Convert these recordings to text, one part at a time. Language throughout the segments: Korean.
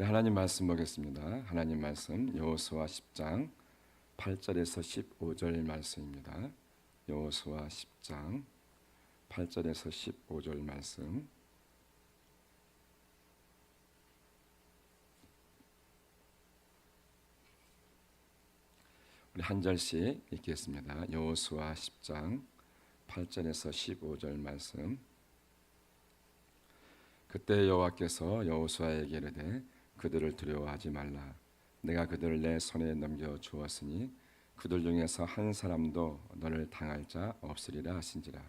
하나님 말씀 보겠습니다. 하나님 말씀 여호수아 10장 8절에서 15절 말씀입니다. 여호수아 10장 8절에서 15절 말씀. 우리 한 절씩 읽겠습니다. 여호수아 10장 8절에서 15절 말씀. 그때 여호와께서 여호수아에게 이르되 그들을 두려워하지 말라. 내가 그들을 내 손에 넘겨 주었으니 그들 중에서 한 사람도 너를 당할 자 없으리라 하신지라.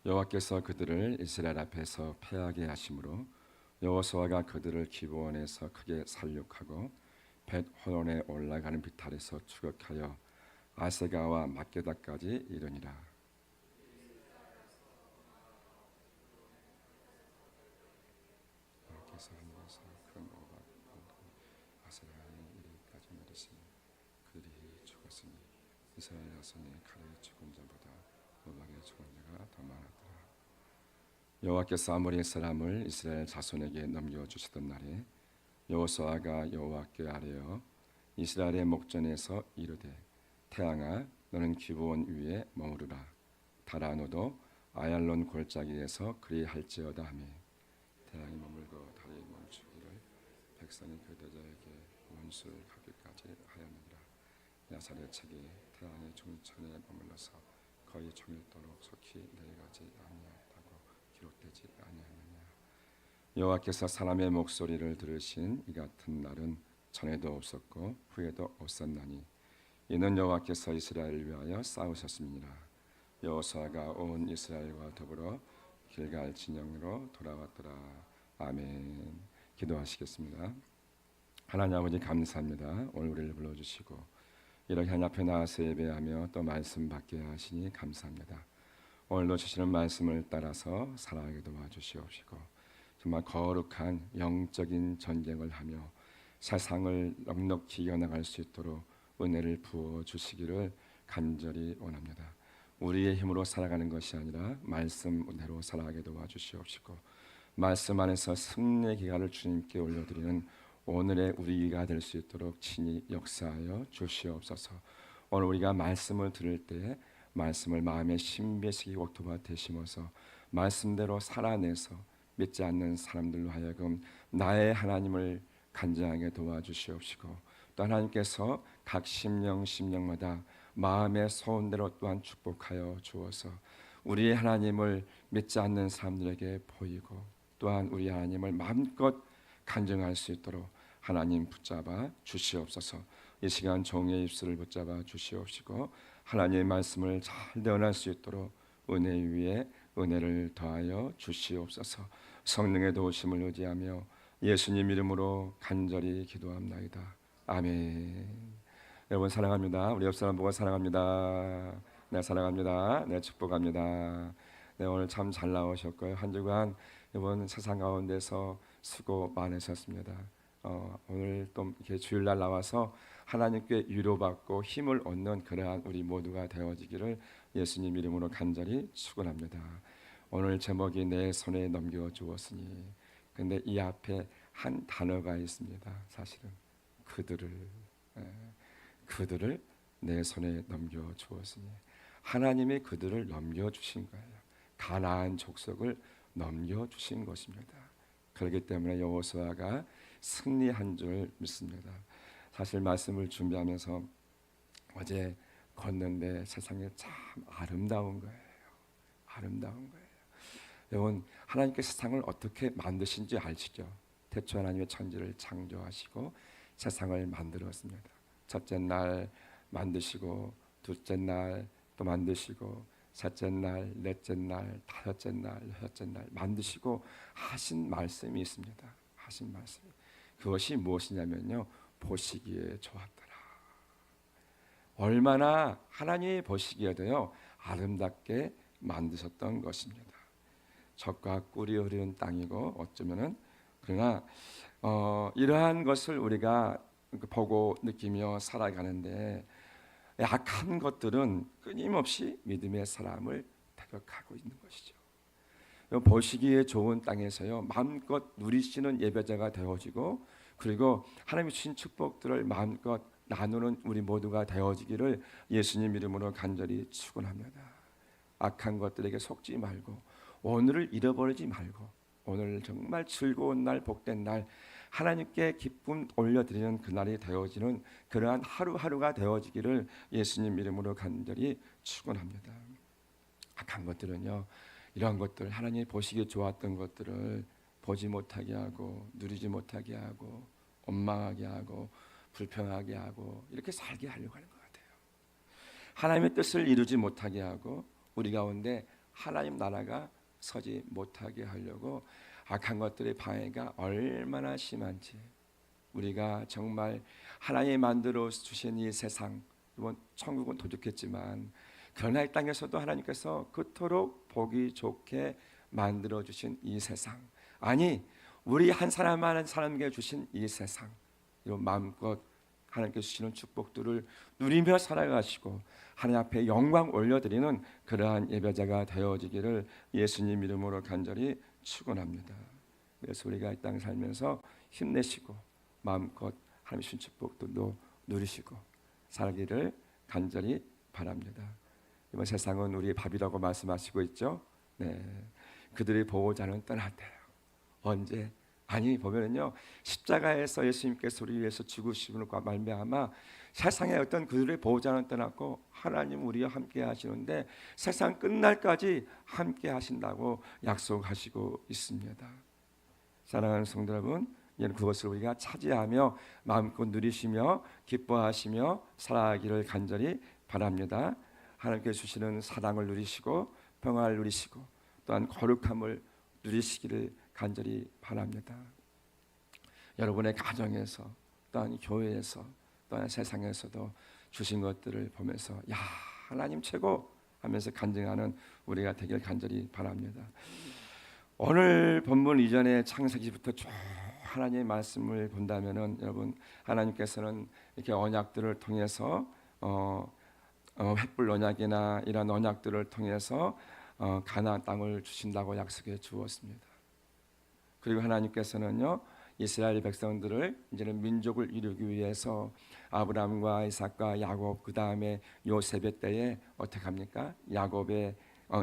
여호와께서 그들을 이스라엘 앞에서 패하게 하심으로 여호수아가 그들을 기브온에서 크게 살육하고 벳호론에 올라가는 비탈에서 추격하여 아세가와 막게다까지 이르니라. 여호와께서 하늘에서 큰 오가 아세가에 이르기까지 내리시니 그들이 죽었으니 이스라엘 자손이 칼에 죽은 자보다 노방에 죽은 자가 더 많았더라. 여호와께서 아모리 사람을 이스라엘 자손에게 넘겨주시던 날에 여호수아가 여호와께 아뢰어 이스라엘의 목전에서 이르되 태양아 너는 기브온 위에 머무르라. 달아 너도 아얄론 골짜기에서 그리할지어다 하며 태양이 머물고 달이 멈추기를 백성이 그 대저에게 원수를 갚기까지 하였느니라. 야살의 책이 태양의 중천에 머물러서 거의 종일도록 속히 내려가지 아니하였다고 기록되지 아니하느냐. 여호와께서 사람의 목소리를 들으신 이 같은 날은 전에도 없었고 후에도 없었나니 이는 여호와께서 이스라엘을 위하여 싸우셨음이니라. 여호수아가 온 이스라엘과 더불어 길갈 진영으로 돌아왔더라. 아멘. 기도하시겠습니다. 하나님 아버지 감사합니다. 오늘 우리를 불러주시고 이렇게 하나님 앞에 나와서 예배하며 또 말씀 받게 하시니 감사합니다. 오늘도 주시는 말씀을 따라서 살아가게 도와주시옵시고 정말 거룩한 영적인 전쟁을 하며 세상을 넉넉히 이겨나갈 수 있도록 은혜를 부어주시기를 간절히 원합니다. 우리의 힘으로 살아가는 것이 아니라 말씀 은혜로 살아가게 도와주시옵시고 말씀 안에서 승리의 기가를 주님께 올려드리는 오늘의 우리가 될 수 있도록 친히 역사하여 주시옵소서. 오늘 우리가 말씀을 들을 때 말씀을 마음에 신비시키고 도밭에 심어서 말씀대로 살아내서 믿지 않는 사람들로 하여금 나의 하나님을 간증하게 도와주시옵시고 또 하나님께서 각 심령마다 마음의 소원대로 또한 축복하여 주어서 우리의 하나님을 믿지 않는 사람들에게 보이고 또한 우리 하나님을 마음껏 간증할 수 있도록 하나님 붙잡아 주시옵소서. 이 시간 종의 입술을 붙잡아 주시옵시고 하나님의 말씀을 잘 대언할 수 있도록 은혜 위에 은혜를 더하여 주시옵소서. 성령의 도우심을 의지하며 예수님 이름으로 간절히 기도합나이다. 아멘. 여러분 사랑합니다. 우리 옆 사람 보고 사랑합니다. 네, 사랑합니다. 네, 축복합니다. 네, 오늘 참 잘 나오셨고요. 한 주간 이번 세상 가운데서 수고 많으셨습니다. 오늘 또 이렇게 주일날 나와서 하나님께 위로받고 힘을 얻는 그러한 우리 모두가 되어지기를 예수님 이름으로 간절히 축원합니다. 오늘 제목이 내 손에 넘겨주었으니 근데 이 앞에 한 단어가 있습니다. 사실은 그들을 내 손에 넘겨주었으니 하나님이 그들을 넘겨주신 거예요. 가나안 족속을 넘겨주신 것입니다. 그렇기 때문에 여호수아가 승리한 줄 믿습니다. 사실 말씀을 준비하면서 어제 걷는데 세상에 참 아름다운 거예요. 아름다운 거예요. 여러분 하나님께 세상을 어떻게 만드신지 아시죠? 태초 하나님의 천지를 창조하시고 세상을 만들었습니다. 첫째 날 만드시고 둘째 날 또 만드시고 셋째 날, 넷째 날, 다섯째 날, 여섯째 날 만드시고 하신 말씀이 있습니다. 하신 말씀. 그것이 무엇이냐면요. 보시기에 좋았더라. 얼마나 하나님이 보시기에도요. 아름답게 만드셨던 것입니다. 젖과 꿀이 흐르는 땅이고 어쩌면은 그러나 이러한 것을 우리가 보고 느끼며 살아가는데 악한 것들은 끊임없이 믿음의 사람을 타격하고 있는 것이죠. 보시기에 좋은 땅에서요 마음껏 누리시는 예배자가 되어지고, 그리고 하나님이 주신 축복들을 마음껏 나누는 우리 모두가 되어지기를 예수님 이름으로 간절히 축원합니다. 악한 것들에게 속지 말고 오늘을 잃어버리지 말고, 오늘 정말 즐거운 날, 복된 날, 하나님께 기쁨 올려드리는 그날이 되어지는 그러한 하루하루가 되어지기를 예수님 이름으로 간절히 축원합니다. 악한 것들은요, 이러한 것들, 하나님이 보시기에 좋았던 것들을 보지 못하게 하고 누리지 못하게 하고 원망하게 하고 불평하게 하고 이렇게 살게 하려고 하는 것 같아요. 하나님의 뜻을 이루지 못하게 하고 우리 가운데 하나님 나라가 서지 못하게 하려고 악한 것들의 방해가 얼마나 심한지, 우리가 정말 하나님이 만들어 주신 이 세상, 이번 천국은 도둑했지만 그러나 이 땅에서도 하나님께서 그토록 보기 좋게 만들어 주신 이 세상, 아니 우리 한 사람 한 사람에게 주신 이 세상, 이런 마음껏 하나님께서 주시는 축복들을 누리며 살아가시고 하나님 앞에 영광 올려드리는 그러한 예배자가 되어지기를 예수님 이름으로 간절히 축원합니다. 그래서 우리가 이 땅 살면서 힘내시고 마음껏 하나님의 주신 축복들도 누리시고 살기를 간절히 바랍니다. 이번 세상은 우리의 밥이라고 말씀하시고 있죠. 네, 그들의 보호자는 떠났대요. 언제? 아니 보면은요, 십자가에서 예수님께서 우리 위해서 죽으심과 말미암아 세상의 어떤 그들의 보호자는 떠났고 하나님 우리와 함께 하시는데 세상 끝날까지 함께 하신다고 약속하시고 있습니다. 사랑하는 성도 여러분, 이제는 그것을 우리가 차지하며 마음껏 누리시며 기뻐하시며 살아가기를 간절히 바랍니다. 하나님께 주시는 사랑을 누리시고 평화를 누리시고 또한 거룩함을 누리시기를 간절히 바랍니다. 여러분의 가정에서 또한 교회에서 또한 세상에서도 주신 것들을 보면서 야 하나님 최고 하면서 간증하는 우리가 되길 간절히 바랍니다. 오늘 본문 이전에 창세기부터 쭉 하나님의 말씀을 본다면은 여러분, 하나님께서는 이렇게 언약들을 통해서 횃불 언약이나 이런 언약들을 통해서 가나안 땅을 주신다고 약속해 주었습니다. 그리고 하나님께서는요, 이스라엘 백성들을 이제는 민족을 이루기 위해서 아브라함과 이삭과 야곱, 그 다음에 요셉의 때에 어떻게 합니까? 야곱의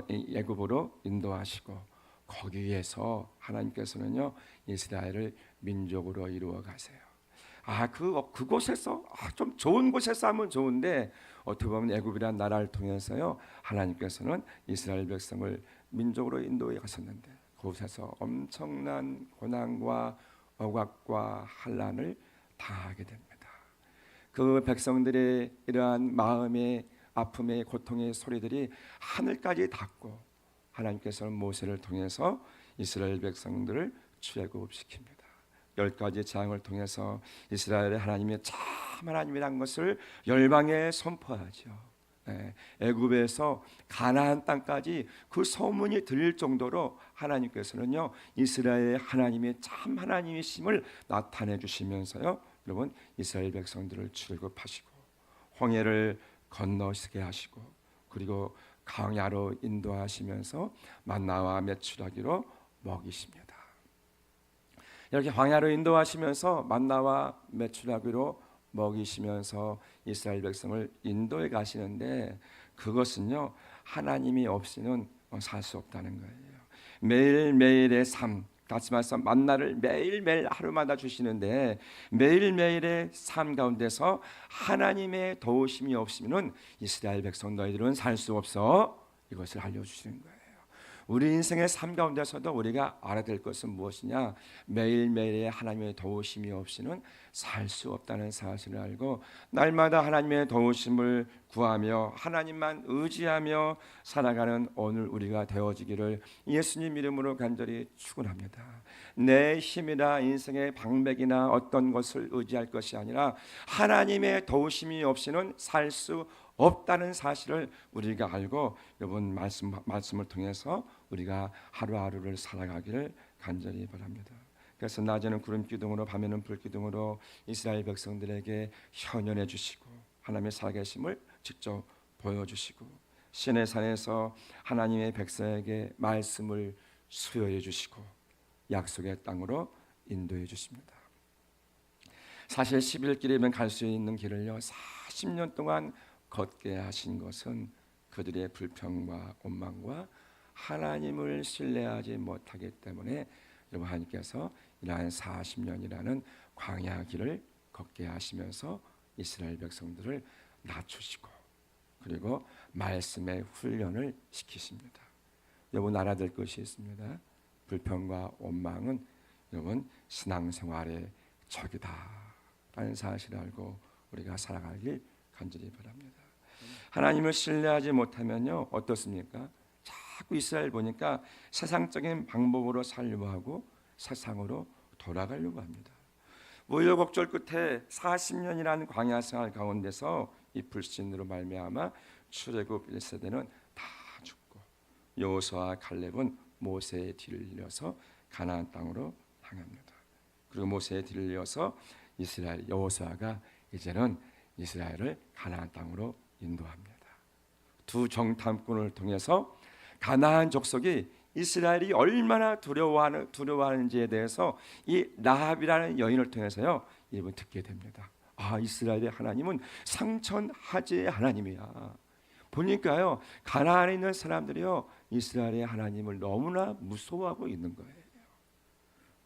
애굽으로 인도하시고 거기에서 하나님께서는요 이스라엘을 민족으로 이루어 가세요. 그곳에서 좀 좋은 곳에서 하면 좋은데 어떻게 보면 애굽이라는 나라를 통해서요 하나님께서는 이스라엘 백성을 민족으로 인도해 가셨는데 그곳에서 엄청난 고난과 억압과 환난을 당하게 됩니다. 그 백성들의 이러한 마음의 아픔의 고통의 소리들이 하늘까지 닿고 하나님께서는 모세를 통해서 이스라엘 백성들을 출애굽시킵니다. 10가지 재앙을 통해서 이스라엘의 하나님이 참 하나님이란 것을 열방에 선포하죠. 애굽에서 가나안 땅까지 그 소문이 들릴 정도로 하나님께서는요 이스라엘의 하나님이 참 하나님이심을 나타내 주시면서요 여러분 이스라엘 백성들을 출애굽하시고 홍해를 건너시게 하시고 그리고 광야로 인도하시면서 만나와 메추라기로 먹이십니다. 이렇게 광야로 인도하시면서 만나와 메추라기로 먹이시면서 이스라엘 백성을 인도해 가시는데 그것은요 하나님이 없이는 살 수 없다는 거예요. 매일매일의 삶, 다시 말해서 만나를 매일매일 하루마다 주시는데 매일매일의 삶 가운데서 하나님의 도우심이 없으면 이스라엘 백성 너희들은 살 수 없어, 이것을 알려주시는 거예요. 우리 인생의 삶 가운데서도 우리가 알아야 될 것은 무엇이냐? 매일매일의 하나님의 도우심이 없이는 살 수 없다는 사실을 알고 날마다 하나님의 도우심을 구하며 하나님만 의지하며 살아가는 오늘 우리가 되어지기를 예수님 이름으로 간절히 축원합니다. 내 힘이나 인생의 방백이나 어떤 것을 의지할 것이 아니라 하나님의 도우심이 없이는 살 수 없다는 사실을 우리가 알고 이번 말씀을 통해서 우리가 하루하루를 살아가기를 간절히 바랍니다. 그래서 낮에는 구름 기둥으로 밤에는 불 기둥으로 이스라엘 백성들에게 현현해 주시고 하나님의 살아계심을 직접 보여주시고 시내산에서 하나님의 백성에게 말씀을 수혈해 주시고 약속의 땅으로 인도해 주십니다. 사실 11길이면 갈 수 있는 길을요 40년 동안 걷게 하신 것은 그들의 불평과 원망과 하나님을 신뢰하지 못하기 때문에 여러분 하나님께서 이러한 40년이라는 광야 길을 걷게 하시면서 이스라엘 백성들을 낮추시고 그리고 말씀의 훈련을 시키십니다. 여러분 알아야 될 것이 있습니다. 불평과 원망은 여러분 신앙생활의 적이다 라는 사실을 알고 우리가 살아가길 간절히 바랍니다. 하나님을 신뢰하지 못하면요 어떻습니까? 자꾸 이스라엘 보니까 세상적인 방법으로 살려고 하고 세상으로 돌아가려고 합니다. 우여곡절 끝에 40년이라는 광야 생활 가운데서 이 불신으로 말미암아 출애굽 1세대는 다 죽고 여호수아와 갈렙은 모세의 뒤를 이어서 가나안 땅으로 향합니다. 그리고 모세의 뒤를 이어서 이스라엘 여호수아가 이제는 이스라엘을 가나안 땅으로 인도합니다. 두 정탐꾼을 통해서 가나안 족속이 이스라엘이 얼마나 두려워하는지에 대해서 이 라합이라는 여인을 통해서요 이분 듣게 됩니다. 아 이스라엘의 하나님은 상천하지의 하나님이야. 보니까요 가나안에 있는 사람들이요 이스라엘의 하나님을 너무나 무서워하고 있는 거예요.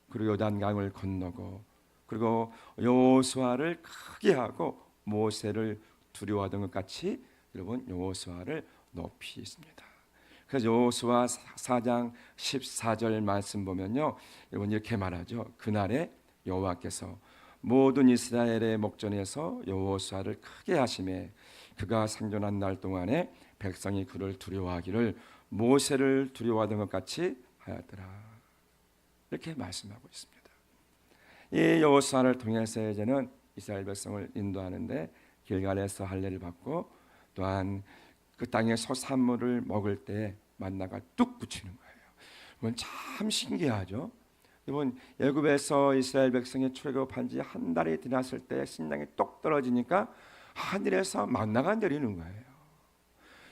그리고 요단강을 건너고 그리고 여호수아를 크게 하고 모세를 두려워하던 것 같이 여러분 여호수아를 높이 있습니다. 그래서 여호수아 4장 14절 말씀 보면요 여러분 이렇게 말하죠. 그날에 여호와께서 모든 이스라엘의 목전에서 여호수아를 크게 하심에 그가 생존한 날 동안에 백성이 그를 두려워하기를 모세를 두려워하던 것 같이 하였더라. 이렇게 말씀하고 있습니다. 이 여호수아를 통해서 이제는 이스라엘 백성을 인도하는데 길갈에서 할례를 받고 또한 그 땅의 소산물을 먹을 때 만나가 뚝 붙이는 거예요. 이건 참 신기하죠. 이번 애굽에서 이스라엘 백성이 출애굽한 지 한 달이 지났을 때 신랑이 똑 떨어지니까 하늘에서 만나가 내리는 거예요.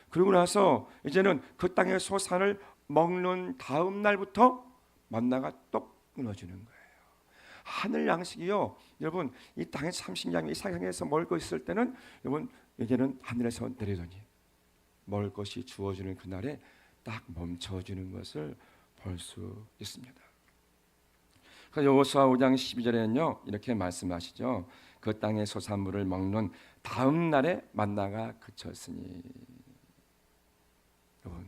그러고 나서 이제는 그 땅의 소산을 먹는 다음 날부터 만나가 똑 끊어지는 거예요. 하늘 양식이요. 여러분 이 땅에 참 신기한 이삭 향해서 먹을 거 있을 때는 여러분 이제는 하늘에서 내리더니 먹을 것이 주어지는 그날에 딱 멈춰지는 것을 볼 수 있습니다. 여호수아 5장 12절에는요 이렇게 말씀하시죠. 그 땅의 소산물을 먹는 다음 날에 만나가 그쳤으니. 여러분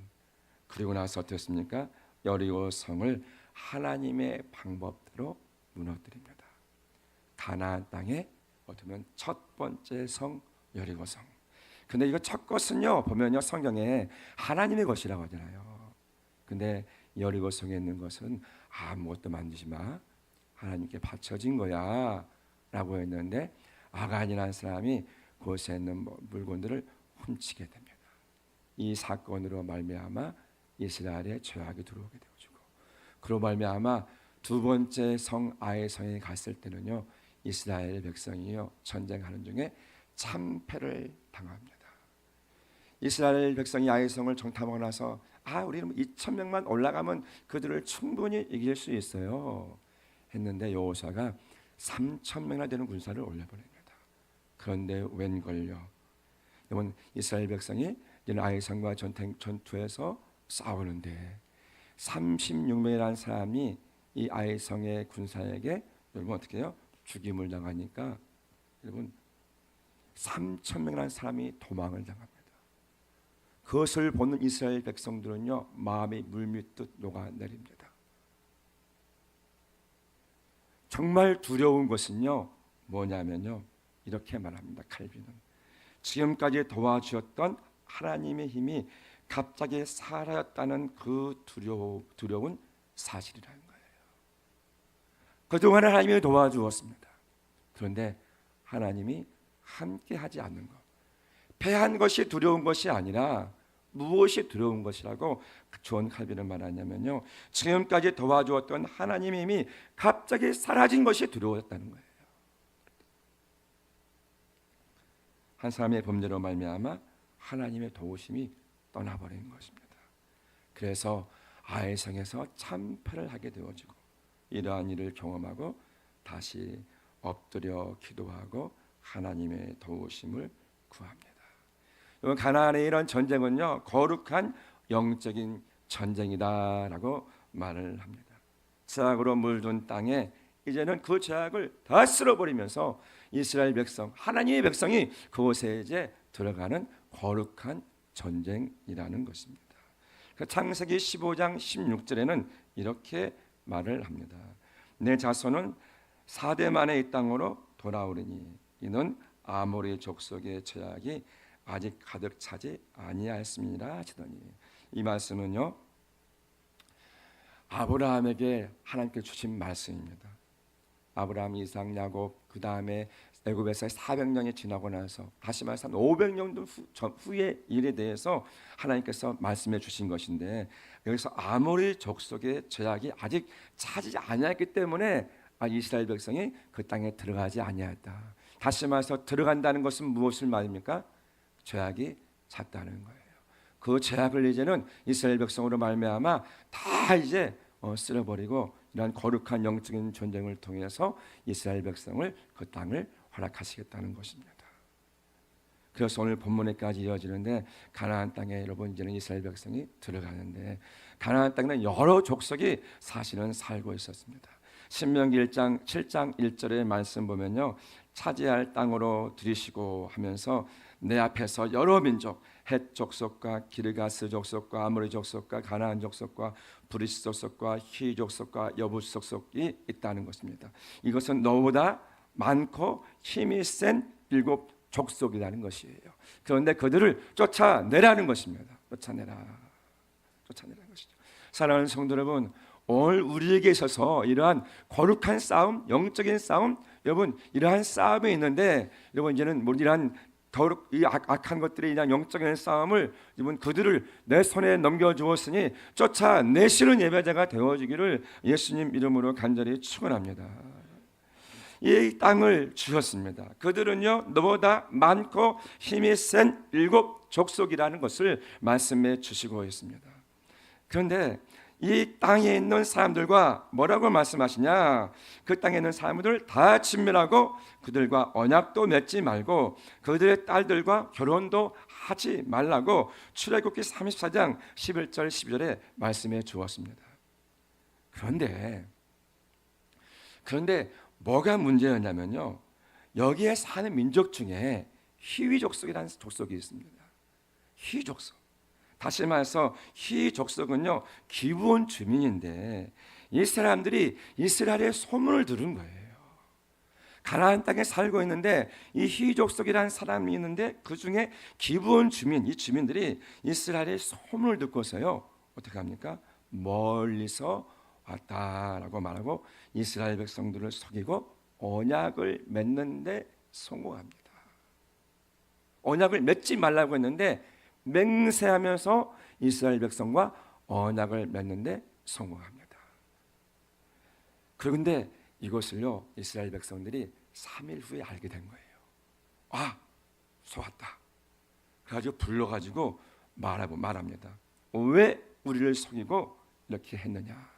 그리고 나서 어떻습니까? 여리고 성을 하나님의 방법대로 무너뜨립니다. 가나안 땅에 어쩌면 첫 번째 성 여리고 성. 근데 이거 첫 것은요 보면요 성경에 하나님의 것이라고 하잖아요. 근데 여리고 성에 있는 것은 아무것도 만지지 마, 하나님께 바쳐진 거야 라고 했는데 아간이라는 사람이 그곳에 있는 물건들을 훔치게 됩니다. 이 사건으로 말미암아 이스라엘에 죄악이 들어오게 되어지고 그로 말미암아 두 번째 성 아의 성에 갔을 때는요 이스라엘 백성이요 전쟁하는 중에 참패를 당합니다. 이스라엘 백성이 아의 성을 정탐하고 나서 우리는 2,000명만 올라가면 그들을 충분히 이길 수 있어요 했는데 여호수아가 3,000명이나 되는 군사를 올려보냅니다. 그런데 웬걸요 여러분 이스라엘 백성이 아의 성과 전투에서 싸우는데 36명이라는 사람이 이 아의 성의 군사에게 여러분 어떻게 해요? 죽임을 당하니까 여러분 3,000명이라는 사람이 도망을 당합니다. 그것을 보는 이스라엘 백성들은요 마음이 물밀듯 녹아내립니다. 정말 두려운 것은요 뭐냐면요 이렇게 말합니다. 칼빈은 지금까지 도와주었던 하나님의 힘이 갑자기 사라졌다는 그 두려운 사실이라는 거예요. 그동안 하나님이 도와주었습니다. 그런데 하나님이 함께하지 않는 것, 패한 것이 두려운 것이 아니라 무엇이 두려운 것이라고 존 칼빈은 말하냐면요 지금까지 도와주었던 하나님의 힘이 갑자기 사라진 것이 두려웠다는 거예요. 한 사람의 범죄로 말미암아 하나님의 도우심이 떠나버린 것입니다. 그래서 아해성에서 참패를 하게 되어지고 이러한 일을 경험하고 다시 엎드려 기도하고 하나님의 도우심을 구합니다. 가나안의 이런 전쟁은요 거룩한 영적인 전쟁이다라고 말을 합니다. 죄악으로 물든 땅에 이제는 그 죄악을 다 쓸어버리면서 이스라엘 백성, 하나님의 백성이 그곳에 이제 들어가는 거룩한 전쟁이라는 것입니다. 창세기 15장 16절에는 이렇게 말을 합니다. 내 자손은 4대 만에 이 땅으로 돌아오리니 이는 아모리 족속의 죄악이 아직 가득 차지 아니하였음이라 하시더니 이 말씀은요 아브라함에게 하나님께 주신 말씀입니다. 아브라함, 이삭, 야곱 그 다음에 애굽에서 400년이 지나고 나서 다시 말해서 500년 후의 일에 대해서 하나님께서 말씀해 주신 것인데 여기서 아모리 족속의 죄악이 아직 차지 아니했기 때문에 이스라엘 백성이 그 땅에 들어가지 아니하였다. 다시 말해서 들어간다는 것은 무엇을 말입니까? 죄악이 찼다는 거예요. 그 죄악을 이제는 이스라엘 백성으로 말미암아 다 이제 쓸어버리고 이러한 거룩한 영적인 전쟁을 통해서 이스라엘 백성을 그 땅을 허락하시겠다는 것입니다. 그래서 오늘 본문에까지 이어지는데 가나안 땅에 여러분 이제는 이스라엘 백성이 들어가는데 가나안 땅에는 여러 족속이 사실은 살고 있었습니다. 신명기 1장 7장 1절의 말씀 보면요 차지할 땅으로 들이시고 하면서 내 앞에서 여러 민족 헷 족속과 기르가스 족속과 아모리 족속과 가나안 족속과 브리스 족속과 히 족속과 여부스 족속이 있다는 것입니다. 이것은 너보다 많고 힘이 센 7 족속이라는 것이에요. 그런데 그들을 쫓아내라는 것입니다. 쫓아내라는 것이죠. 사랑하는 성도 여러분, 오늘 우리에게 있어서 이러한 거룩한 싸움, 영적인 싸움, 여러분 이러한 싸움이 있는데 여러분 이제는 이러한 이 악한 것들에 대한 영적인 싸움을 이번 그들을 내 손에 넘겨주었으니 쫓아내시는 예배자가 되어지기를 예수님 이름으로 간절히 축원합니다. 이 땅을 주셨습니다. 그들은요 너보다 많고 힘이 센 7 족속이라는 것을 말씀해 주시고 있습니다. 그런데 이 땅에 있는 사람들과 뭐라고 말씀하시냐? 그 땅에 있는 사람들 다 진멸하고 그들과 언약도 맺지 말고 그들의 딸들과 결혼도 하지 말라고 출애굽기 34장 11절 12절에 말씀해 주었습니다. 그런데 뭐가 문제였냐면요 여기에 사는 민족 중에 히위 족속이라는 족속이 있습니다. 히위 족속. 다시 말해서 히 족속은요 기브온 주민인데 이 사람들이 이스라엘의 소문을 들은 거예요. 가나안 땅에 살고 있는데 이 히 족속이라는 사람이 있는데 그 중에 기브온 주민, 이 주민들이 이스라엘의 소문을 듣고서요 어떻게 합니까? 멀리서 왔다라고 말하고 이스라엘 백성들을 속이고 언약을 맺는데 성공합니다. 언약을 맺지 말라고 했는데 맹세하면서 이스라엘 백성과 언약을 맺는데 성공합니다. 그런데 이것을요 이스라엘 백성들이 3일 후에 알게 된 거예요. 속았다. 그래가지고 불러가지고 말합니다. 왜 우리를 속이고 이렇게 했느냐?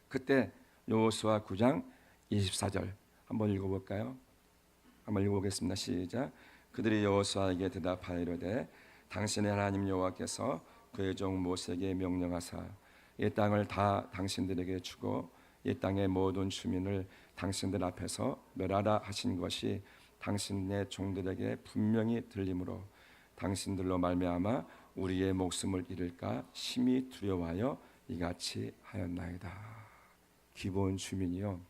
그때 여호수아 9장 24절 한번 읽어볼까요? 한번 읽어보겠습니다. 시작. 그들이 여호수아에게 대답하이로되 당신의 하나님 여호와께서 그의 종 모세에게 명령하사 이 땅을 다 당신들에게 주고 이 땅의 모든 주민을 당신들 앞에서 멸하라 하신 것이 당신의 종들에게 분명히 들리므로 당신들로 말미암아 우리의 목숨을 잃을까 심히 두려워하여 이같이 하였나이다. 기본 주민이요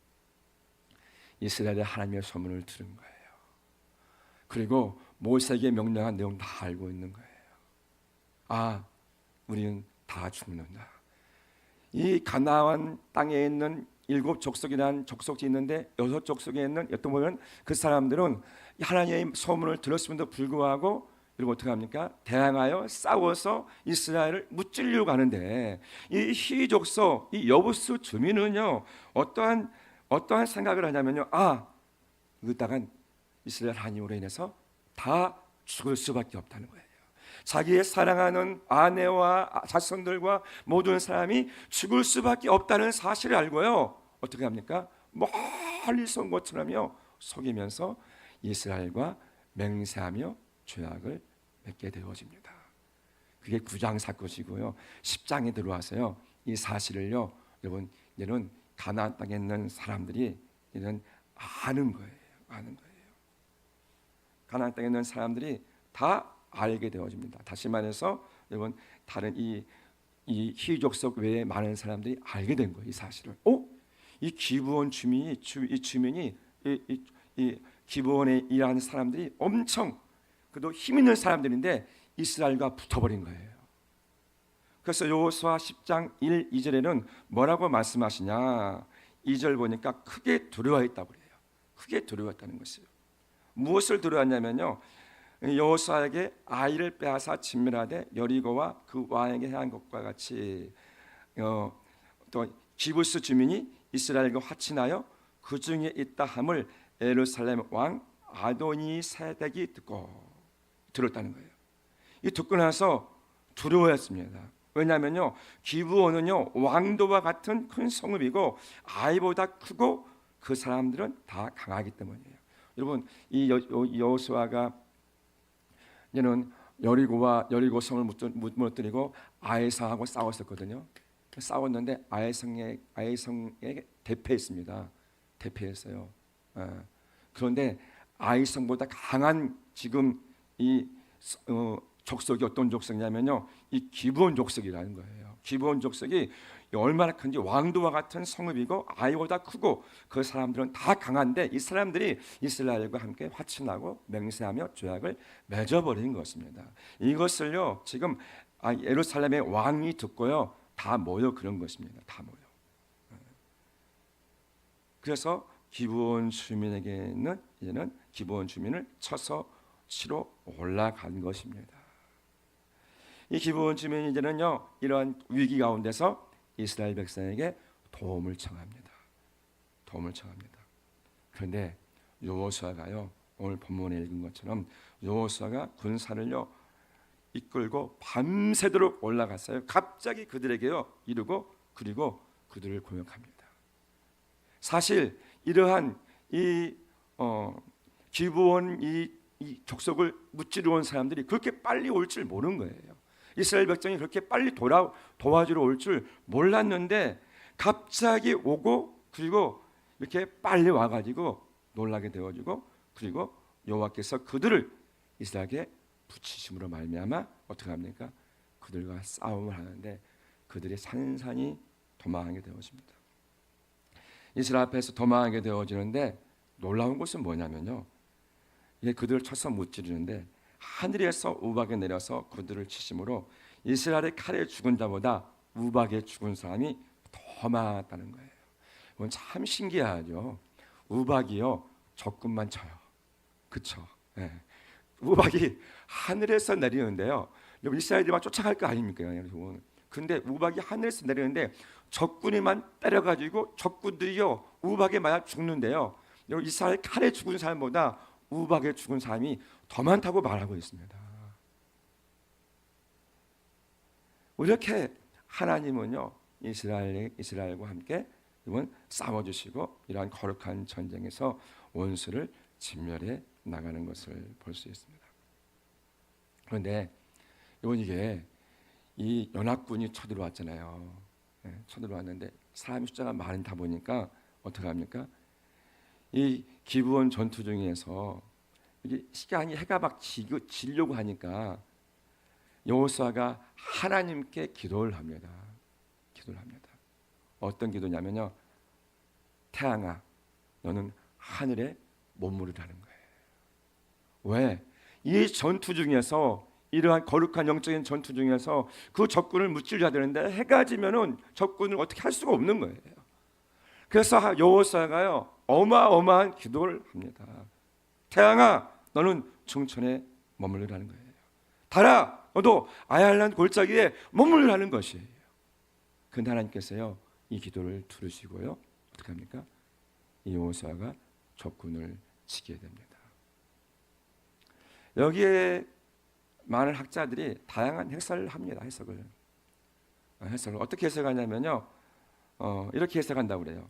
이스라엘의 하나님의 소문을 들은 거예요. 그리고 모세에게 명령한 내용 다 알고 있는 거예요. 우리는 다 죽는다. 이 가나안 땅에 있는 7 족속이라는 족속이 있는데 6 족속에 있는 어떤 보면 그 사람들은 하나님의 소문을 들었음에도 불구하고 그리고 어떻게 합니까? 대항하여 싸워서 이스라엘을 무찌르려고 하는데 이 히 족속, 이 여부스 주민은요 어떠한 생각을 하냐면요, 이따간 이스라엘 하나님으로 인해서 다 죽을 수밖에 없다는 거예요. 자기의 사랑하는 아내와 자손들과 모든 사람이 죽을 수밖에 없다는 사실을 알고요. 어떻게 합니까? 멀리서 온 것처럼요 속이면서 이스라엘과 맹세하며 죄악을 맺게 되어집니다. 그게 9장 사건이고요. 10장에 들어와서요. 이 사실을요. 여러분 이제는 가나안 땅에 있는 사람들이 이제는 아는 거예요. 아는 거예요. 가나안 땅에 있는 사람들이 다 알게 되어집니다. 다시 말해서 여러분 다른 이 히족속 외에 많은 사람들이 알게 된 거예요. 이 사실을. 이 기브온 주민이 이 기브온에 일하는 사람들이 엄청 그래도 힘 있는 사람들인데 이스라엘과 붙어버린 거예요. 그래서 여호수아 10장 1, 2절에는 뭐라고 말씀하시냐? 2절 보니까 크게 두려워했다고 그래요. 크게 두려워했다는 것이에요. 무엇을 두려웠냐면요. 여호수아에게 아이를 빼앗아 진멸하되 여리고와 그 왕에게 행한 것과 같이 또 기브스 주민이 이스라엘과 화친하여 그 중에 있다 함을 예루살렘 왕 아도니 세덱이 들었다는 거예요. 이 듣고 나서 두려워했습니다. 왜냐하면요 기브온은요 왕도와 같은 큰 성읍이고 아이보다 크고 그 사람들은 다 강하기 때문이에요. 여러분 이 여호수아가 이제는 여리고 성을 무너뜨리고 아이성하고 싸웠었거든요. 싸웠는데 아이성에 대패했습니다. 대패했어요. 그런데 아이성보다 강한 지금 이 족속이 어떤 족속이냐면요, 이 기브온 족속이라는 거예요. 기브온 족속이 얼마나 큰지 왕도와 같은 성읍이고 아이보다 크고 그 사람들은 다 강한데 이 사람들이 이스라엘과 함께 화친하고 맹세하며 죄악을 맺어버린 것입니다. 이것을요 지금 예루살렘의 왕이 듣고요 다 모여 그런 것입니다. 다 모여. 그래서 기브온 주민에게는 이제는 기브온 주민을 쳐서 치러 올라간 것입니다. 이 기브온 주민이 이제는요 이러한 위기 가운데서 이스라엘 백성에게 도움을 청합니다. 도움을 청합니다. 그런데 여호수아가요 오늘 본문에 읽은 것처럼 여호수아가 군사를요 이끌고 밤새도록 올라갔어요. 갑자기 그들에게요 이르고 그리고 그들을 공격합니다. 사실 이러한 이 기브온 이 족속을 무찌르 온 사람들이 그렇게 빨리 올 줄 모르는 거예요. 이스라엘 백성이 그렇게 빨리 도와주러 올 줄 몰랐는데 갑자기 오고 그리고 이렇게 빨리 와가지고 놀라게 되어지고 그리고 여호와께서 그들을 이스라엘에게 붙이심으로 말미암아 어떻게 합니까? 그들과 싸움을 하는데 그들이 산산이 도망하게 되어집니다. 이스라엘 앞에서 도망하게 되어지는데 놀라운 것은 뭐냐면요. 이게 그들을 쳐서 무찌르는데 하늘에서 우박에 내려서 그들을 치심으로 이스라엘의 칼에 죽은 자보다 우박에 죽은 사람이 더 많았다는 거예요. 이건 참 신기하죠. 우박이요 적군만 쳐요. 그렇죠? 네. 우박이 하늘에서 내리는데요. 이스라엘이 막 쫓아갈 거 아닙니까, 여러분? 근데 우박이 하늘에서 내리는데 적군이만 때려가지고 적군들이요 우박에 맞아 죽는데요. 이스라엘 칼에 죽은 사람보다 우박에 죽은 사람이 더 많다고 말하고 있습니다. 이렇게 하나님은요 이스라엘과 함께 이번 싸워주시고 이러한 거룩한 전쟁에서 원수를 진멸해 나가는 것을 볼 수 있습니다. 그런데 이게 이 연합군이 쳐들어왔잖아요. 네, 쳐들어왔는데 사람의 숫자가 많다 보니까 어떻게 합니까? 이 기브온 전투 중에서 이게 시간이 해가 막 지려고 하니까 여호수아가 하나님께 기도를 합니다. 기도를 합니다. 어떤 기도냐면요. 태양아, 너는 하늘에 머무르라는 거예요. 왜? 이 전투 중에서 이러한 거룩한 영적인 전투 중에서 그 적군을 무찌르야 되는데 해가 지면은 적군을 어떻게 할 수가 없는 거예요. 그래서 여호수아가요 어마어마한 기도를 합니다. 태양아, 너는 중천에 머물르라는 거예요. 달아, 너도 아얄란 골짜기에 머물르라는 것이에요. 그런데 하나님께서요 이 기도를 들으시고요 어떻게 합니까? 이 여호수아가 적군을 치게 됩니다. 여기에 많은 학자들이 다양한 해석을 합니다. 해석을 어떻게 해석하냐면요, 이렇게 해석한다고 그래요.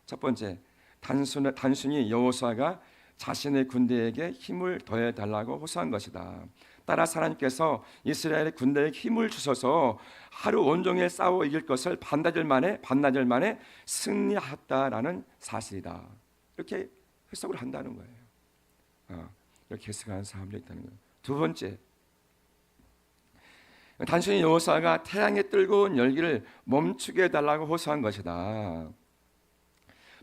첫 번째, 단순히 여호수아가 자신의 군대에게 힘을 더해 달라고 호소한 것이다. 따라서 하나님께서 이스라엘의 군대에 힘을 주셔서 하루 온종일 싸워 이길 것을 반나절 만에 승리했다라는 사실이다. 이렇게 해석을 한다는 거예요. 이렇게 해석하는 사람들이 있다는 거예요. 두 번째, 단순히 여호수아가 태양의 뜨거운 열기를 멈추게 해달라고 호소한 것이다.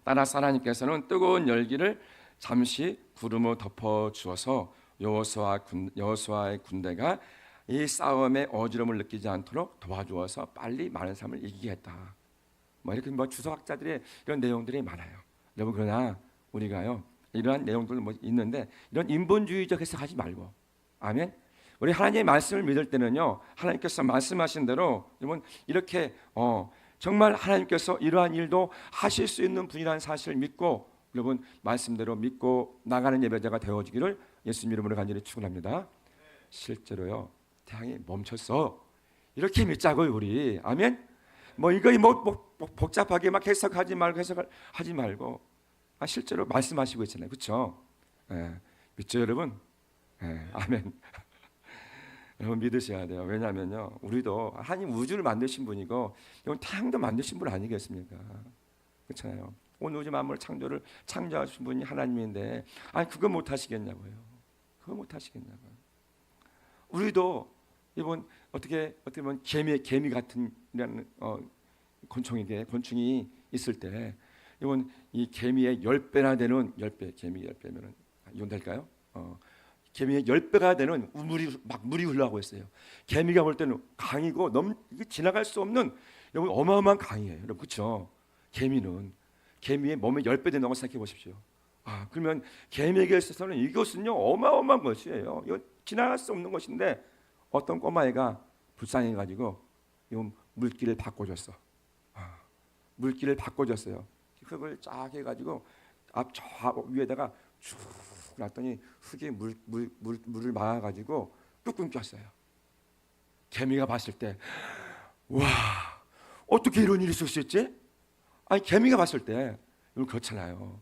따라서 하나님께서는 뜨거운 열기를 잠시 구름으로 덮어 주어서 여호수아의 군대가 이 싸움의 어지러움을 느끼지 않도록 도와주어서 빨리 많은 사람을 이기게 했다. 이렇게 주석학자들의 이런 내용들이 많아요. 여러분, 그러나 우리가요, 이러한 내용들 있는데 이런 인본주의적 해석하지 말고, 아멘. 우리 하나님의 말씀을 믿을 때는요, 하나님께서 말씀하신 대로 여러분 이렇게 정말 하나님께서 이러한 일도 하실 수 있는 분이라는 사실을 믿고, 여러분 말씀대로 믿고 나가는 예배자가 되어지기를 예수님 이름으로 간절히 축원합니다. 실제로요, 태양이 멈췄어. 이렇게 믿자고요, 우리. 아멘. 이거 복잡하게 막 해석하지 말고 실제로 말씀하시고 있잖아요, 그렇죠? 믿죠, 여러분? 아멘. 여러분 믿으셔야 돼요. 왜냐하면요, 우리도 하나님 우주를 만드신 분이고 태양도 만드신 분 아니겠습니까? 그렇잖아요. 온 우주 만물 창조하신 분이 하나님인데, 그거 못 하시겠냐고요. 그거 못 하시겠냐고요. 우리도 이번 어떻게 보면 개미 같은 곤충이 있을 때, 이번 이 개미의 10배나 되는 개미 10배면은 이건 될까요? 개미의 10배가 되는 물이 흘러가고 있어요. 개미가 볼 때는 강이고 지나갈 수 없는 여러분 어마어마한 강이에요. 여러분, 그렇죠? 개미의 몸의 10배 된다고 생각해 보십시오. 그러면 개미에게 있어서는 이것은요 어마어마한 것이에요. 이거 지나갈 수 없는 것인데 어떤 꼬마애가 불쌍해가지고 이 물길을 바꿔줬어. 물길을 바꿔줬어요. 흙을 쫙 해가지고 저 위에다가 쭉 놨더니 흙에 물을 막아가지고 뚝 끊겼어요. 개미가 봤을 때, 와, 어떻게 이런 일이 있을 수 있지? 개미가 봤을 때 그렇잖아요.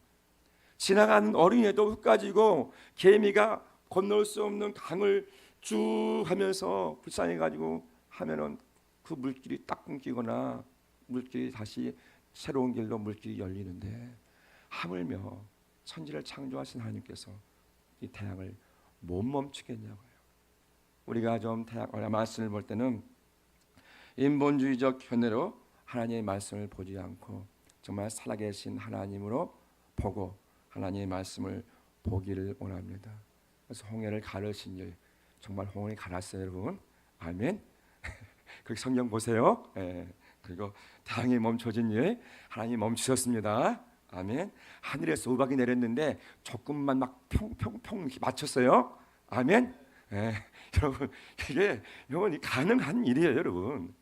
지나가는 어린애도 흙 가지고 개미가 건널 수 없는 강을 쭉 하면서 불쌍해가지고 하면은 그 물길이 딱 끊기거나 물길이 다시 새로운 길로 물길이 열리는데, 하물며 천지를 창조하신 하나님께서 이 태양을 못 멈추겠냐고요. 우리가 좀 말씀을 볼 때는 인본주의적 견해로 하나님의 말씀을 보지 않고 정말 살아계신 하나님으로 보고 하나님의 말씀을 보기를 원합니다. 그래서 홍해를 가르신 일, 정말 홍해를 갈았어요, 여러분. 아멘. 그렇게 성경 보세요. 그리고 태양이 멈춰진 일, 하나님 멈추셨습니다. 아멘. 하늘에서 우박이 내렸는데 조금만 막 평평평 이렇게 맞췄어요. 아멘. 여러분, 이건 가능한 일이에요, 여러분.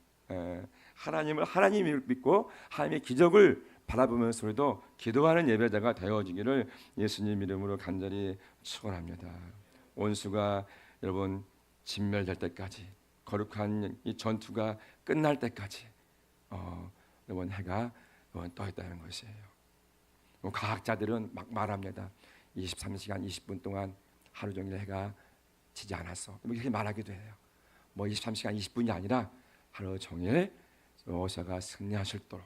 하나님을 믿고 하나님의 기적을 바라보면서 우리도 기도하는 예배자가 되어지기를 예수님 이름으로 간절히 축원합니다. 원수가 여러분 진멸될 때까지, 거룩한 이 전투가 끝날 때까지 여러분 해가 떠 있다는 것이에요. 과학자들은 막 말합니다. 23시간 20분 동안 하루 종일 해가 지지 않았어. 이렇게 말하기도 해요. 23시간 20분이 아니라 하루 종일 여호수아가 승리하실도록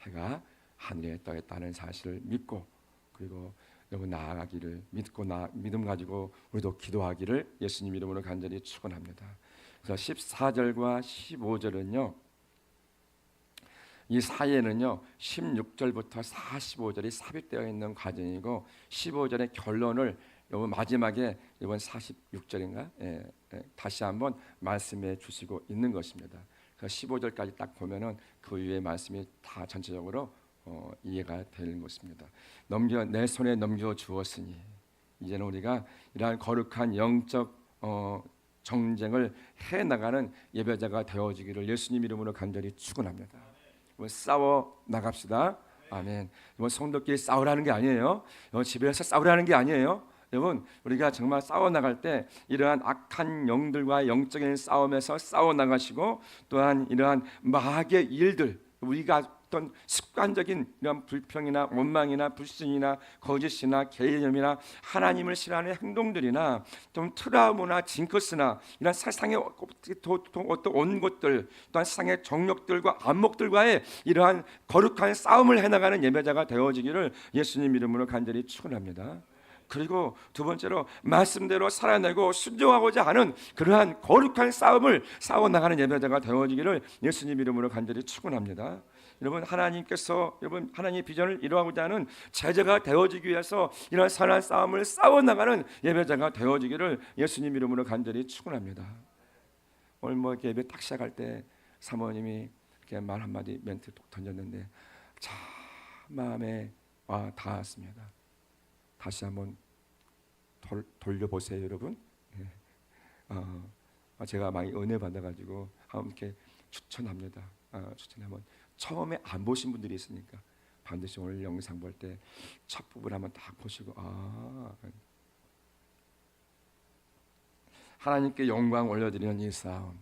해가 하늘에 떠 있다는 사실을 믿고, 그리고 여러분 나아가기를 믿고 믿음 가지고 우리도 기도하기를 예수님 이름으로 간절히 축원합니다. 그래서 14절과 15절은요, 이 사이에는요 16절부터 45절이 삽입되어 있는 과정이고, 15절의 결론을 여러분 마지막에 이번 46절인가 다시 한번 말씀해 주시고 있는 것입니다. 그래서 15절까지 딱 보면은 그 위에 말씀이 다 전체적으로 이해가 되는 것입니다. 내 손에 넘겨 주었으니 이제는 우리가 이러한 거룩한 영적 정쟁을 해 나가는 예배자가 되어지기를 예수님 이름으로 간절히 축원합니다. 싸워 나갑시다. 아멘. 성도끼리 싸우라는 게 아니에요. 집에서 싸우라는 게 아니에요. 여러분, 우리가 정말 싸워 나갈 때 이러한 악한 영들과 영적인 싸움에서 싸워 나가시고, 또한 이러한 마귀의 일들, 우리가 어떤 습관적인 이런 불평이나 원망이나 불신이나 거짓이나 개념이나 하나님을 싫어하는 행동들이나 좀 트라우마나 징크스나 이런 세상의 어떤 온 것들, 또한 세상의 정욕들과 안목들과의 이러한 거룩한 싸움을 해나가는 예배자가 되어지기를 예수님 이름으로 간절히 축원합니다. 그리고 두 번째로 말씀대로 살아내고 순종하고자 하는 그러한 거룩한 싸움을 싸워나가는 예배자가 되어지기를 예수님 이름으로 간절히 축원합니다. 여러분, 하나님께서 여러분 하나님의 비전을 이루고자 하는 제자가 되어지기 위해서 이런 선한 싸움을 싸워나가는 예배자가 되어지기를 예수님 이름으로 간절히 축원합니다. 오늘 뭐 예배 딱 시작할 때 사모님이 이렇게 말 한마디 멘트 톡 던졌는데 참 마음에 와 닿았습니다. 다시 한번 돌려보세요, 여러분. 제가 많이 은혜 받아가지고 함께 추천합니다. 추천하면 처음에 안 보신 분들이 있으니까 반드시 오늘 영상 볼 때 첫 부분 한번 딱 보시고 하나님께 영광 올려드리는 이 싸움,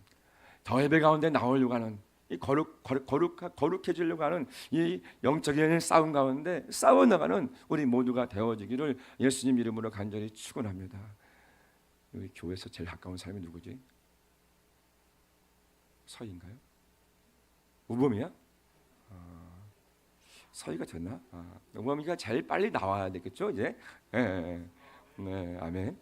더 예배 가운데 나오려고 하는 이 거룩해지려고 하는 이 영적인 싸움 가운데 싸워나가는 우리 모두가 되어지기를 예수님 이름으로 간절히 축원합니다. 우리 교회에서 제일 가까운 사람이 누구지? 서희인가요? 우범이야? 서희가 됐나? 우범이가 제일 빨리 나와야 되겠죠 이제? 네, 아멘.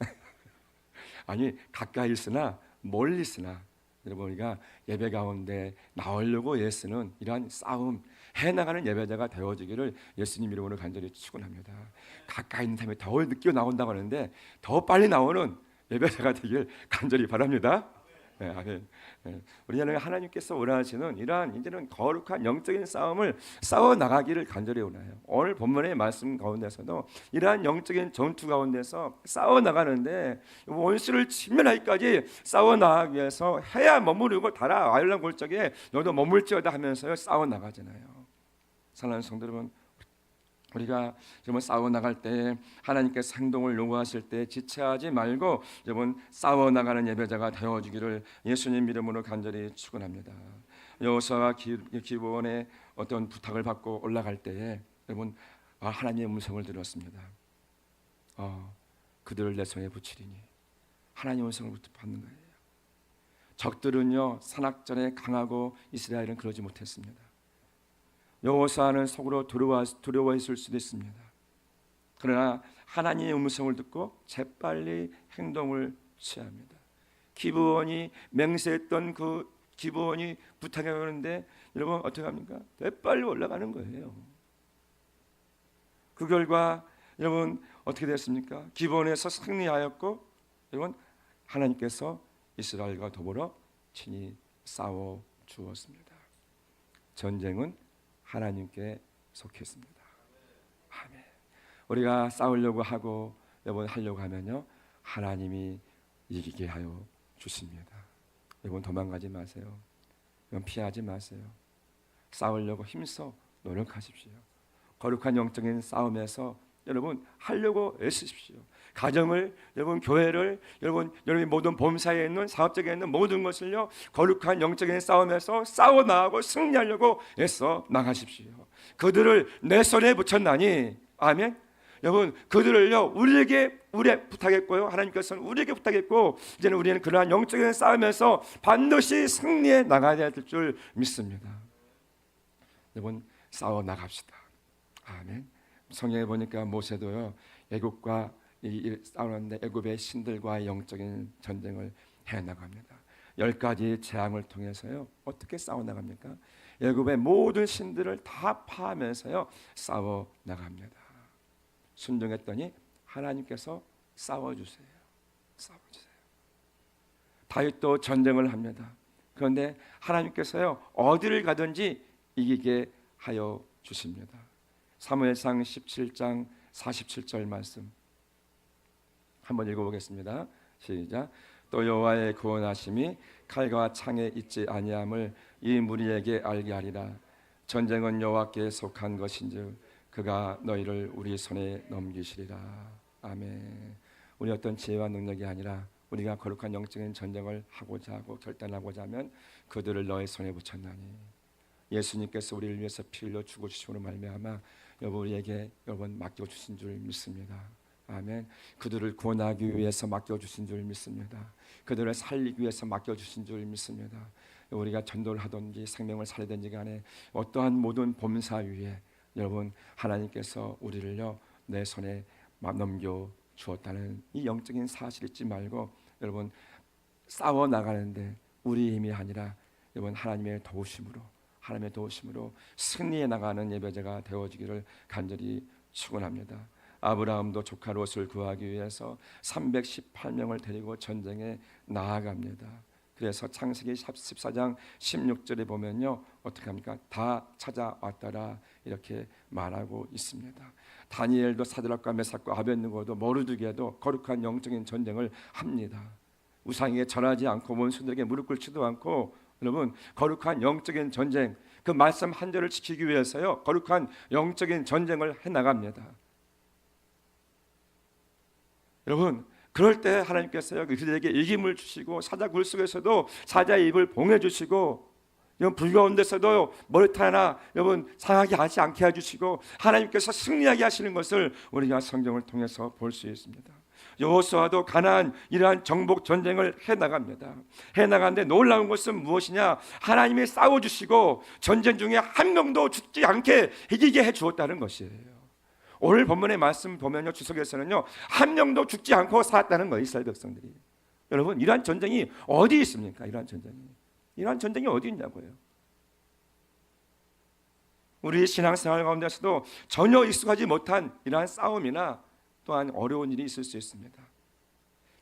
아니 가까이 있으나 멀리 있으나 여러분, 우리가 예배 가운데 나오려고 애쓰는 이러한 싸움 해나가는 예배자가 되어지기를 예수님 이름으로 간절히 축원합니다. 가까이 있는 사람이 더 늦게 나온다고 하는데 더 빨리 나오는 예배자가 되길 간절히 바랍니다. 네, 아멘. 네. 우리는 하나님께서 원하시는 이러한 이제는 거룩한 영적인 싸움을 싸워 나가기를 간절히 원해요. 오늘 본문의 말씀 가운데서도 이러한 영적인 전투 가운데서 싸워 나가는데 원수를 침멸하기까지 싸워 나가기 위해서 해야 머무르고 달아 아일란 골짜기에 너도 머물지어다 하면서요 싸워 나가잖아요. 사랑하는 성도 여러분, 우리가 여러분 싸워 나갈 때 하나님께서 행동을 요구하실 때 지체하지 말고 여러분 싸워 나가는 예배자가 되어주기를 예수님 이름으로 간절히 축원합니다. 여호수아가 기브온에 어떤 부탁을 받고 올라갈 때에 여러분 하나님의 음성을 들었습니다. 그들을 내 손에 붙이리니 하나님의 음성을 받는 거예요. 적들은요 산악전에 강하고 이스라엘은 그러지 못했습니다. 여호수아는 속으로 두려워했을 수도 있습니다. 그러나 하나님의 음성을 듣고 재빨리 행동을 취합니다. 기브온이 맹세했던 그 기브온이 부탁해 오는데 여러분 어떻게 합니까? 재빨리 올라가는 거예요. 그 결과 여러분 어떻게 됐습니까? 기브온에서 승리하였고 여러분 하나님께서 이스라엘과 더불어 친히 싸워 주었습니다. 전쟁은 하나님께 속했습니다. 아멘. 우리가 싸우려고 하고 여러분 하려고 하면요 하나님이 이기게 하여 주십니다. 여러분 도망가지 마세요. 여러분 피하지 마세요. 싸우려고 힘써 노력하십시오. 거룩한 영적인 싸움에서 여러분 하려고 애쓰십시오. 가정을 여러분 교회를 여러분의 모든 범사에 있는 사업적에 있는 모든 것을요 거룩한 영적인 싸움에서 싸워 나가고 승리하려고 애써 나가십시오. 그들을 내 손에 붙였나니 아멘. 여러분 그들을요 우리에게 부탁했고요 하나님께서는 우리에게 부탁했고 이제는 우리는 그러한 영적인 싸움에서 반드시 승리해 나가야 될 줄 믿습니다. 여러분 싸워 나갑시다. 아멘. 성경에 보니까 모세도요 애국과 싸우는데 애굽의 신들과의 영적인 전쟁을 해나갑니다. 10가지 재앙을 통해서요 어떻게 싸워 나갑니까? 애굽의 모든 신들을 다 파하면서요 싸워 나갑니다. 순종했더니 하나님께서 싸워주세요. 싸워주세요. 다윗도 전쟁을 합니다. 그런데 하나님께서요 어디를 가든지 이기게 하여 주십니다. 사무엘상 17장 47절 말씀 한번 읽어보겠습니다. 시작. 또 여호와의 구원하심이 칼과 창에 있지 아니함을 이 무리에게 알게 하리라. 전쟁은 여호와께 속한 것인즉 그가 너희를 우리 손에 넘기시리라. 아멘. 우리 어떤 지혜와 능력이 아니라 우리가 거룩한 영적인 전쟁을 하고자 하고 결단하고자 하면 그들을 너의 손에 붙였나니 예수님께서 우리를 위해서 피 흘려 죽으심으로 말미암아 우리에게 여러분 맡겨주신 줄 믿습니다. 아멘. 그들을 구원하기 위해서 맡겨주신 줄 믿습니다. 그들을 살리기 위해서 맡겨주신 줄 믿습니다. 우리가 전도를 하든지 생명을 살리든지 간에 어떠한 모든 범사 위에 여러분 하나님께서 우리를요 내 손에 넘겨 주었다는 이 영적인 사실 잊지 말고 여러분 싸워 나가는데 우리 힘이 아니라 여러분 하나님의 도우심으로 승리해 나가는 예배자가 되어지기를 간절히 축원합니다. 아브라함도 조카 롯을 구하기 위해서 318명을 데리고 전쟁에 나아갑니다. 그래서 창세기 14장 16절에 보면요 어떻게 합니까? 다 찾아왔더라 이렇게 말하고 있습니다. 다니엘도 사드락과 메삭과 아벳느고도 모르드게도 거룩한 영적인 전쟁을 합니다. 우상에게 절하지 않고 원수들에게 무릎 꿇지도 않고 여러분 거룩한 영적인 전쟁 그 말씀 한 절을 지키기 위해서요 거룩한 영적인 전쟁을 해나갑니다. 여러분 그럴 때 하나님께서요 그들에게 이김을 주시고 사자 굴 속에서도 사자의 입을 봉해 주시고 여러분 불 가운데서도 머리털 하나 여러분 상하게 하지 않게 해주시고 하나님께서 승리하게 하시는 것을 우리가 성경을 통해서 볼 수 있습니다. 여호수아도 가나안 이러한 정복 전쟁을 해나갑니다. 해나가는데 놀라운 것은 무엇이냐? 하나님이 싸워주시고 전쟁 중에 한 명도 죽지 않게 이기게 해주었다는 것이에요. 오늘 본문의 말씀 보면요 주석에서는요 한 명도 죽지 않고 살았다는 거예요. 이스라엘 백성들이. 여러분 이러한 전쟁이 어디 있습니까? 이러한 전쟁이 어디 있냐고요. 우리 신앙생활 가운데서도 전혀 익숙하지 못한 이러한 싸움이나 또한 어려운 일이 있을 수 있습니다.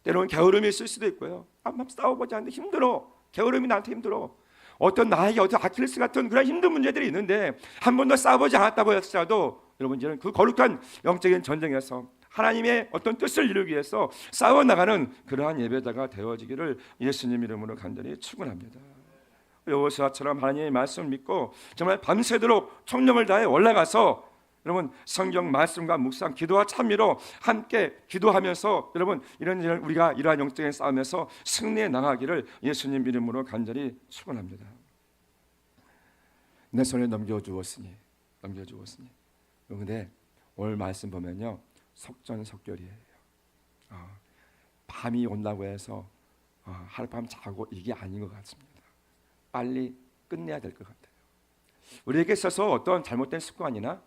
때로는 게으름이 있을 수도 있고요. 한번 싸워보지 않는데 힘들어. 게으름이 나한테 힘들어. 어떤 나에게 어떤 아킬레스 같은 그런 힘든 문제들이 있는데 한 번도 싸워보지 않았다고 할지라도 여러분 이제는 그 거룩한 영적인 전쟁에서 하나님의 어떤 뜻을 이루기 위해서 싸워나가는 그러한 예배자가 되어지기를 예수님 이름으로 간절히 축원합니다. 여호수아처럼 하나님의 말씀을 믿고 정말 밤새도록 총력을 다해 올라가서 여러분 성경 말씀과 묵상 기도와 찬미로 함께 기도하면서 여러분 우리가 이러한 영적인 싸움에서 승리해 나가기를 예수님 이름으로 간절히 축원합니다. 내 손에 넘겨주었으니 그런데 오늘 말씀 보면요 속전속결이에요. 밤이 온다고 해서 하룻밤 자고 이게 아닌 것 같습니다. 빨리 끝내야 될 것 같아요. 우리에게 있어서 어떤 잘못된 습관이나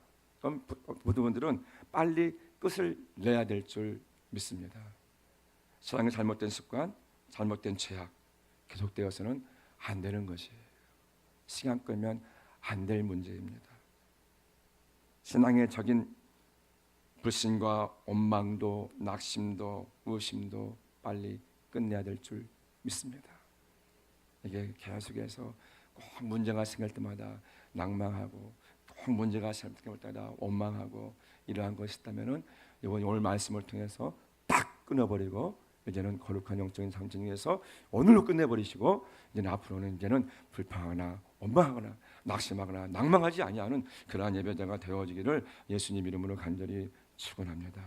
모든 분들은 빨리 끝을 내야 될 줄 믿습니다. 세상의 잘못된 습관, 잘못된 죄악 계속되어서는 안 되는 것이에요. 시간 끌면 안 될 문제입니다. 신앙의 적인 불신과 원망도 낙심도 의심도 빨리 끝내야 될 줄 믿습니다. 이게 계속해서 꼭 문제가 생길 때마다 낭망하고 꼭 문제가 생길 때마다 원망하고 이러한 것이 있다면은 이번 오늘 말씀을 통해서 딱 끊어버리고 이제는 거룩한 영적인 상징에서 오늘로 끝내버리시고 이제는 앞으로는 불평하거나 원망하거나 낙심하거나 낭망하지 아니하는 그러한 예배자가 되어지기를 예수님 이름으로 간절히 축원합니다.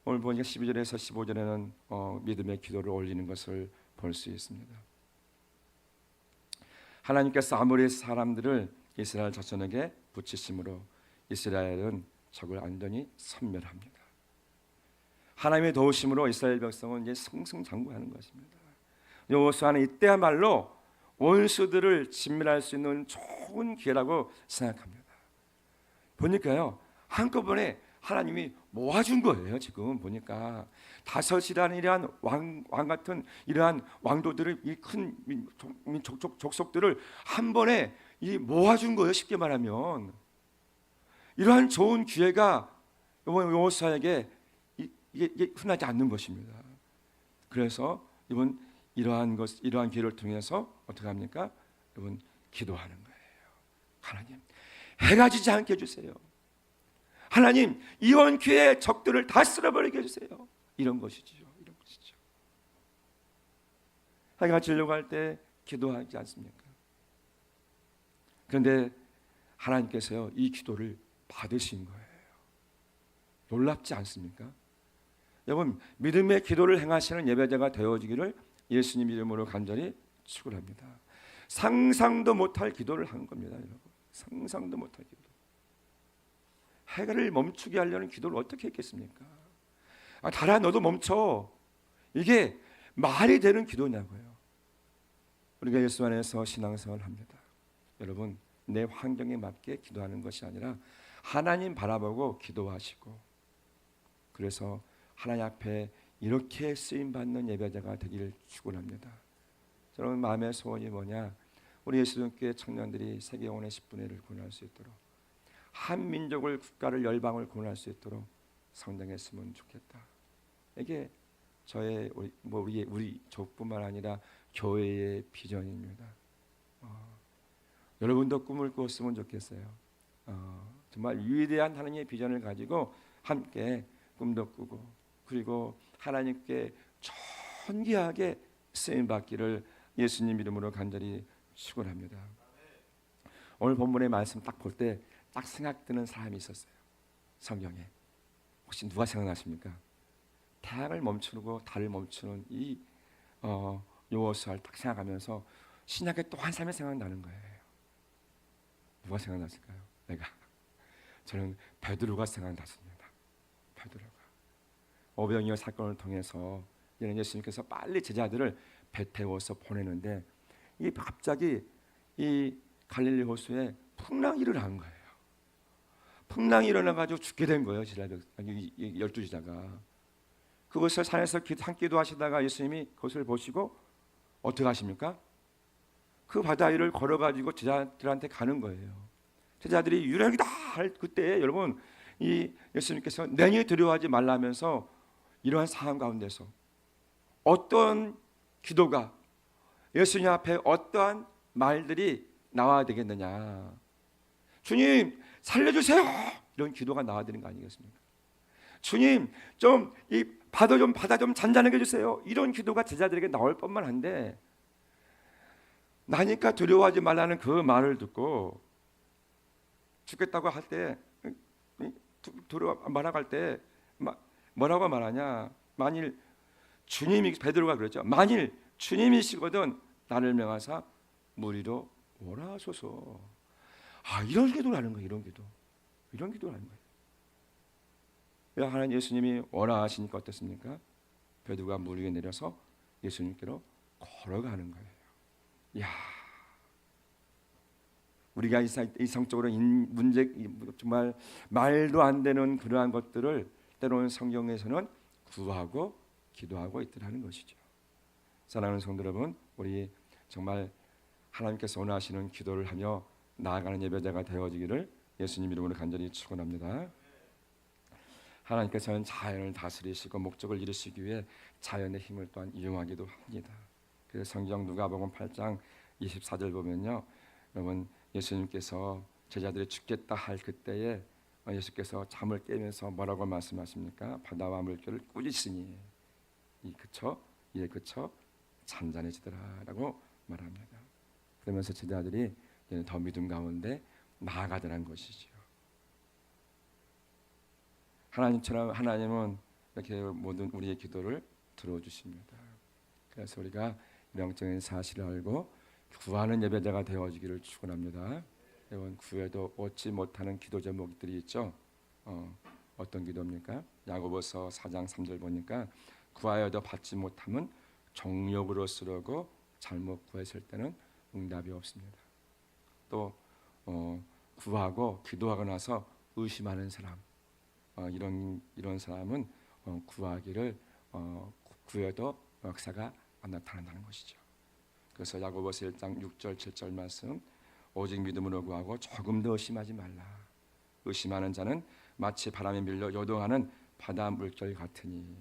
오늘 보니까 12절에서 15절에는 믿음의 기도를 올리는 것을 볼 수 있습니다. 하나님께서 아모리 사람들을 이스라엘 자손에게 붙이심으로 이스라엘은 적을 완전히 섬멸합니다. 하나님의 도우심으로 이스라엘 백성은 이제 승승장구하는 것입니다. 여호수아는 이때야말로 원수들을 진멸할 수 있는 좋은 기회라고 생각합니다. 보니까요 한꺼번에 하나님이 모아준 거예요. 지금 보니까 다섯이라는 이러한 왕 같은 이러한 왕도들을 이 큰 족속들을 한 번에 이 모아준 거예요. 쉽게 말하면 이러한 좋은 기회가 여호수아에게 이게 흔하지 않는 것입니다. 그래서 이번 이러한 기회를 통해서 어떻게 합니까? 여러분 기도하는 거예요. 하나님 해가 지지 않게 해주세요. 하나님 이번 기회에 적들을 다 쓸어버리게 해주세요. 이런 것이죠. 해가 지려고 할 때 기도하지 않습니까? 그런데 하나님께서요 이 기도를 받으신 거예요. 놀랍지 않습니까? 여러분 믿음의 기도를 행하시는 예배자가 되어지기를 예수님 이름으로 간절히 축원합니다. 상상도 못할 기도를 한 겁니다, 여러분. 상상도 못할 기도. 해를 멈추게 하려는 기도를 어떻게 했겠습니까? 달아 너도 멈춰. 이게 말이 되는 기도냐고요. 우리가 예수 안에서 신앙생활을 합니다. 여러분 내 환경에 맞게 기도하는 것이 아니라 하나님 바라보고 기도하시고, 그래서 하나님 앞에 이렇게 쓰임받는 예배자가 되기를 축원합니다. 저는 마음의 소원이 뭐냐, 우리 예수님께 청년들이 세계 영혼의 10분의 1을 구원할 수 있도록, 한 민족을, 국가를, 열방을 구원할 수 있도록 성장했으면 좋겠다. 이게 저의 우리 족뿐만 아니라 교회의 비전입니다. 여러분도 꿈을 꾸었으면 좋겠어요. 정말 위대한 하나님의 비전을 가지고 함께 꿈도 꾸고, 그리고 하나님께 존귀하게 쓰임 받기를 예수님 이름으로 간절히 축원합니다. 오늘 본문의 말씀 딱 볼 때 딱 생각드는 사람이 있었어요. 성경에 혹시 누가 생각나십니까? 태양을 멈추고 달을 멈추는 이 요호수아를 딱 생각하면서 신약에 또 한 사람이 생각나는 거예요. 누가 생각났을까요? 저는 베드로가 생각났습니다. 베드로가 오병이어 사건을 통해서 예수님께서 빨리 제자들을 배 태워서 보내는데 이 갑자기 이 갈릴리 호수에 풍랑이 일어난 거예요. 풍랑이 일어나가지고 죽게 된 거예요. 12제자가. 그것을 산에서 한 기도하시다가 예수님이 그것을 보시고 어떻게 하십니까? 그 바다 위를 걸어가지고 제자들한테 가는 거예요. 제자들이 유령이다 할 그때 여러분 이 예수님께서 냉히 두려워하지 말라면서 이러한 상황 가운데서 어떤 기도가, 예수님 앞에 어떠한 말들이 나와야 되겠느냐. 주님 살려주세요, 이런 기도가 나와야 되는 거 아니겠습니까? 주님 좀 이 바다 좀 잔잔하게 해주세요, 이런 기도가 제자들에게 나올 법만 한데, 나니까 두려워하지 말라는 그 말을 듣고 죽겠다고 할 때 두려워 말아갈 때 뭐라고 말하냐. 만일 주님이, 베드로가 그랬죠. 만일 주님이시거든 나를 명하사 무리로 오라 하소서. 이런 기도를 하는 거예요. 이런 기도를 하는 거예요. 하나님 예수님이 오라 하시니까 어떻습니까? 베드로가 물 위에 내려서 예수님께로 걸어가는 거예요. 야, 우리가 이성적으로 문제, 정말 말도 안 되는 그러한 것들을 때로는 성경에서는 구하고 기도하고 있더라는 것이죠. 사랑하는 성도 여러분, 우리 정말 하나님께서 원하시는 기도를 하며 나아가는 예배자가 되어지기를 예수님 이름으로 간절히 축원합니다. 하나님께서는 자연을 다스리시고 목적을 이루시기 위해 자연의 힘을 또한 이용하기도 합니다. 그래서 성경 누가복음 8장 24절 보면요, 여러분 예수님께서 제자들이 죽겠다 할 그때에 예수께서 잠을 깨면서 뭐라고 말씀하십니까? 바다와 물결을 꾸짖으니 이에 그쳐 잔잔해지더라라고 말합니다. 그러면서 제자들이 더 믿음 가운데 나아가더란 것이죠. 하나님처럼 하나님은 이렇게 모든 우리의 기도를 들어주십니다. 그래서 우리가 명적인 사실을 알고 구하는 예배자가 되어지기를 축원합니다. 여러분 구해도 얻지 못하는 기도 제목들이 있죠. 어떤 기도입니까? 야고보서 4장 3절 보니까 구하여도 받지 못하면 정욕으로 쓰려고 잘못 구했을 때는 응답이 없습니다. 또 구하고 기도하고 나서 의심하는 사람, 이런 사람은 구하기를 구해도 역사가 안 나타난다는 것이죠. 그래서 야고보서 1장 6절 7절 말씀, 오직 믿음으로 구하고 조금 더 의심하지 말라. 의심하는 자는 마치 바람에 밀려 요동하는 바다 물결 같으니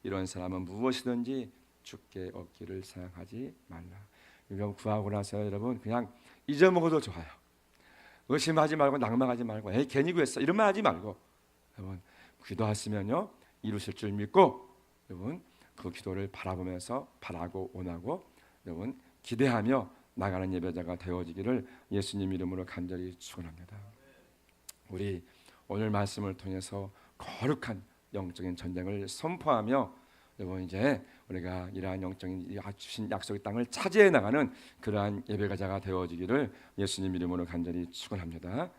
이런 사람은 무엇이든지 주께 얻기를 생각하지 말라. 이거 구하고 나서 여러분 그냥 잊어먹어도 좋아요. 의심하지 말고 낭망하지 말고 괜히 구했어 이런 말 하지 말고, 여러분 기도하시면요 이루실 줄 믿고, 여러분 그 기도를 바라보면서 바라고 원하고 여러분 기대하며 나가는 예배자가 되어지기를 예수님 이름으로 간절히 축원합니다. 우리 오늘 말씀을 통해서 거룩한 영적인 전쟁을 선포하며 여러분 이제 우리가 이러한 영적인 주신 약속의 땅을 차지해 나가는 그러한 예배가자가 되어지기를 예수님 이름으로 간절히 축원합니다.